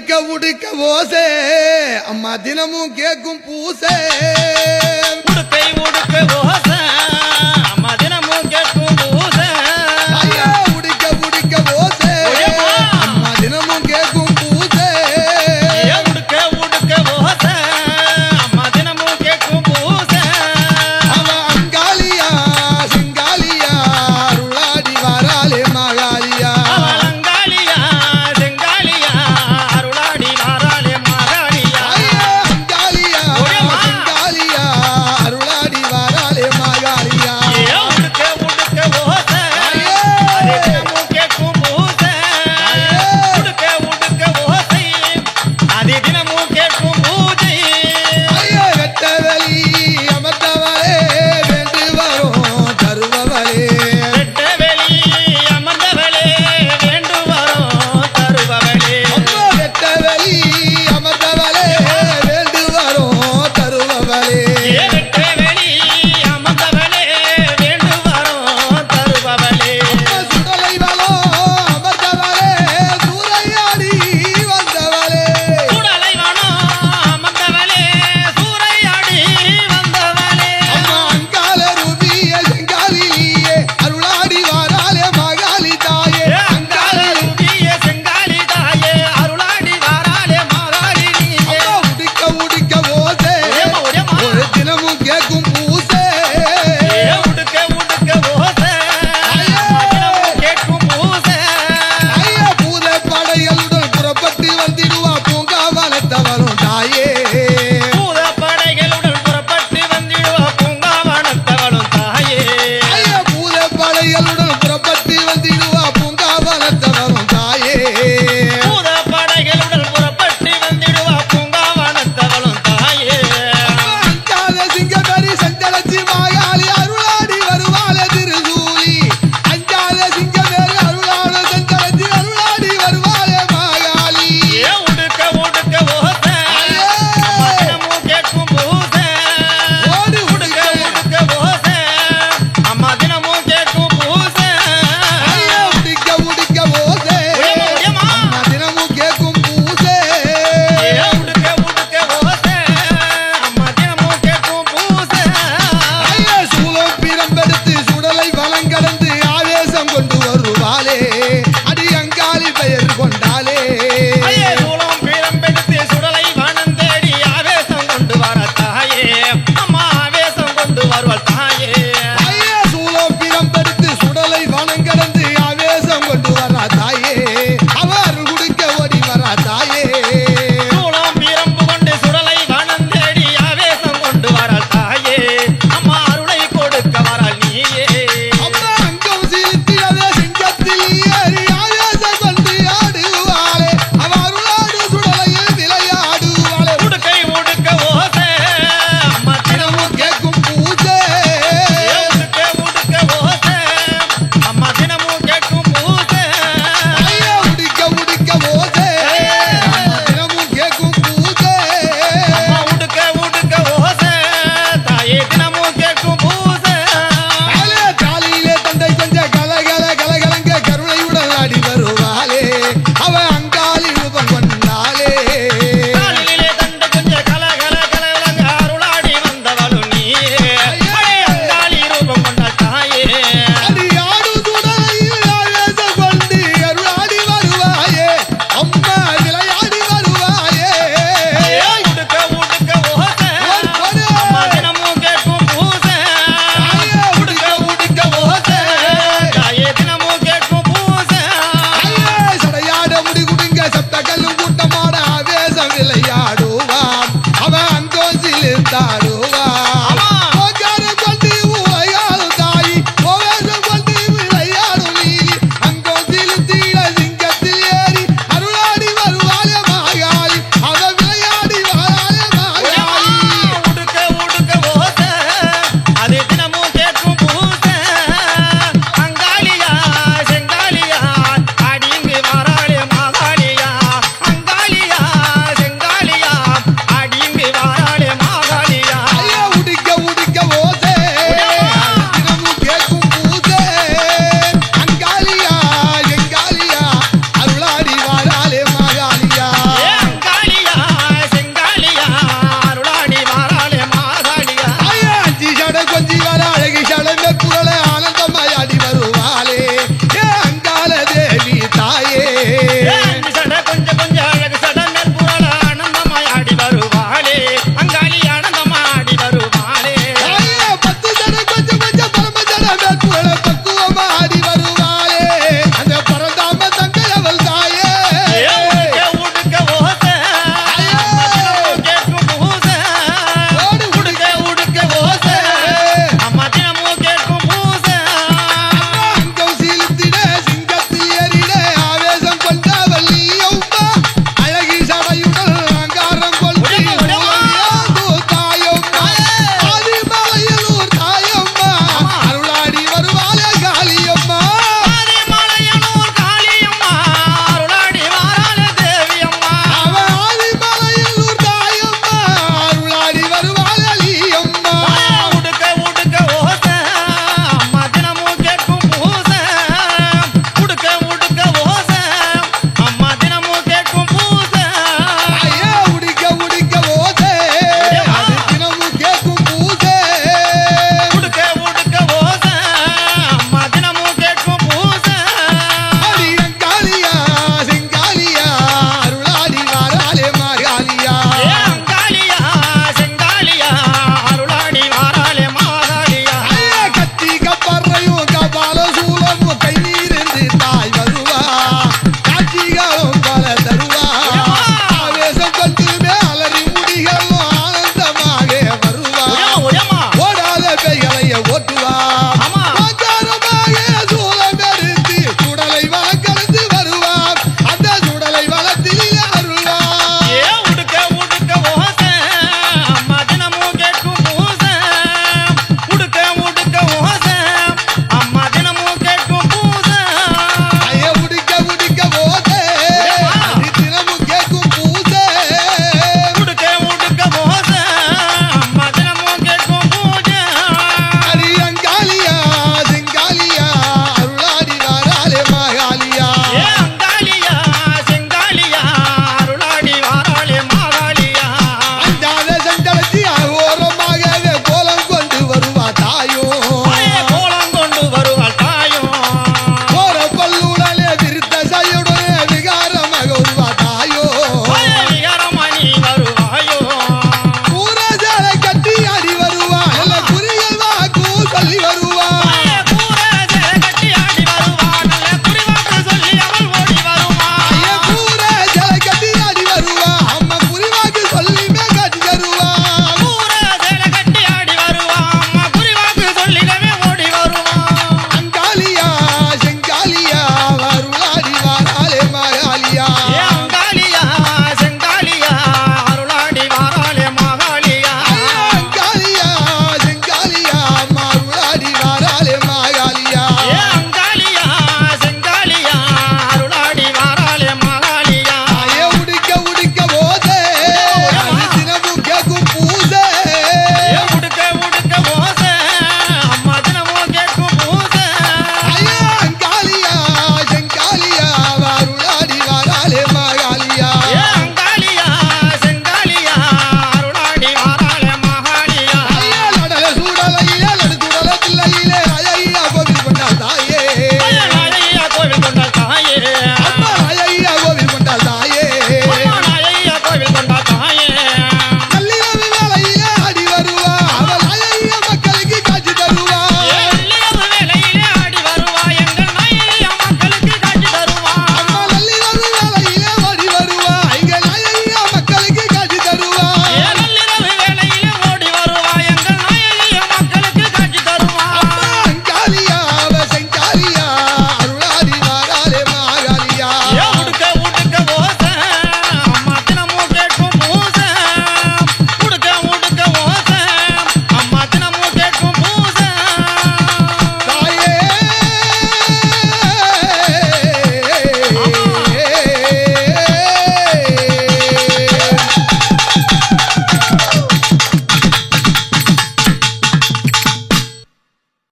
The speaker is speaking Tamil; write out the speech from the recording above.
உடுக்க ஓசே அம்மா தினமும் கேக்கும் பூசே உடுக்கை உடுக்க ஓசை அம்மா தினமும் கேட்கும் பூசை உடுக்க ஓசே அம்மா தினமும் கேக்கும் பூசே உடுக்க உடுக்க ஓசை அம்மா தினமும் கேட்கும் பூசை அவ அங்காளியா சிங்காலியா அருளாடி வாராளே மகாலியா அங்காளியா செங்காலியா அருளாடி வாராளே மகாலியா அங்காளியா சிங்காலியா அருளாடி வாராளே மகாலியா உடுக்க உடுக்க ஓசை அதே தினமும் கேட்கும் பூசை உடுக்க உடுக்க ஓசை அதே தினமும் கேட்கும் பூஜை வெட்டவெளி அமர்ந்தவளே வேண்டு வரும் தருபவளே வெட்டவெளி அமர்ந்தவளே வேண்டு வரும் தருபவளே வெட்டவெளி அமர்ந்தவளே வேண்டு வரும் தருபவளே வெட்டவெளி அமர்ந்தவளே வேண்டு வரும் தருபவளே சுடலை வளோ அமர்ந்தவளே சூறையாடி வந்தவளே சுடலை வனோ அமர்ந்தவளே சூறையாடி வந்தவளே அம்மா அங்கால ரூபிய செங்காலியே அருளாடி வாராளே மகாலி தாயே அங்கால ரூபிய செங்காலி தாயே அருளாடி வாராளே மகாலி நீயே உடுக்க ஓசே ஒரு தினமும் கேக்கும் பூசே உடுக்க உடுக்க ஓசை தினமும் கேட்கும் பூசை பூத படைகளுடன் புறப்பட்டு வந்திடுவா பூங்கா வளர்த்தவளும் தாயே பூத படைகளுடன் புறப்பட்டு வந்திடுவா பூங்காவனத்தவளும் தாயே பூத படைகளுடன் புறப்பட்டு வந்திடுவா பூங்கா வளர்த்தவளும் தாயே பூத படைகளுடன் புறப்பட்டு வந்திடுவா பூங்காவனத்தவளும் தாயே அஞ்சாத சிங்கமரி சஞ்சலச்சி மாயாளி அருளாடி வருவாளே திருசூலி அஞ்சாத சிங்கமேரி அருளாட சஞ்சலச்சி அருளாடி வருவாளே மாயாளி உடுக்க உடுக்க ஓசை அம்மா தினமும் கேட்கும் பூசை ஓடி உடுக்க உடுக்க ஓசை அம்மா தினமும் கேட்கும் பூசை உடுக்க ஓசே உயமா அம்மா தினமும் கேக்கும் பூசே உடுக்க உடுக்க ஓசை அம்மா தினமும் கேட்கும் பூசை சூலம் பிரம்பெடுத்து சுடலை வளங்கடந்து ஆவேசம் கொண்டு வருவாளே அடி அங்காளி பெயர் கொண்டாலே ஐயே சூலம் பீரம்பெடுத்து சுடலை வானம் தேடி ஆவேசம் கொண்டு வர தாயே அம்மா ஆவேசம் கொண்டு வருவாள் தாயே சூலம் பிரம்பெடுத்து சுடலை வளங்கடந்து ஆவேசம் கொண்டு வரா தாயே அவர் குடிக்க ஓடி வரா தாயே சூலம் பீரம்பு கொண்டு சுடலை வானம் தேடி ஆவேசம் கொண்டு வர தாயே அம்மா அருளை கொடுக்க வர நீயே அம்மா அங்கம் சீர்த்திடவே சிங்கத்தில் ஏறி ஆவேசம் கொண்டு ஆடுவாளே அவ அருளாடு சுடலையில் விளையாடுவாளே உடுக்கை உடுக்க ஓசை அம்மா தினமும் கேக்கும் பூஜை உடுக்க உடுக்க ஓசை அம்மா தினமும் கேட்கும் பூசை உடுக்க ஓசே தினமும் கேக்கும் பூஜை அம்மா உடுக்க உடுக்க ஓசை தாயே தினமும் கேட்கும் பூசை காலையிலே தந்தை கொஞ்ச கலகலங்க கருணையுடன் ஆடி வருவாளே அவ அங்காளி ரூபம் கொண்டாளே காலிலே தண்டு கொஞ்சம் கல கல கலங்க அருளாடி வந்தவளும் நீயே அங்காளி ரூபம் கொண்ட தாயே அடியாடு சுடலையில் ஆவேசம் கொண்டு அருளாடி வருவாயே அம்மா விளையாடி வருவாயே உடுக்க உடுக்க ஓசை அம்மா தினமும் கேட்கும் பூசை உடுக்க உடுக்க ஓசை தாயே தினமும் கேட்கும் பூசை சடையாட முடி குடுங்க சப்த கல்லும் கூட்டமாட ஆவேசம் விளையாடுவான் அவன் அங்கோசில் இருந்தார்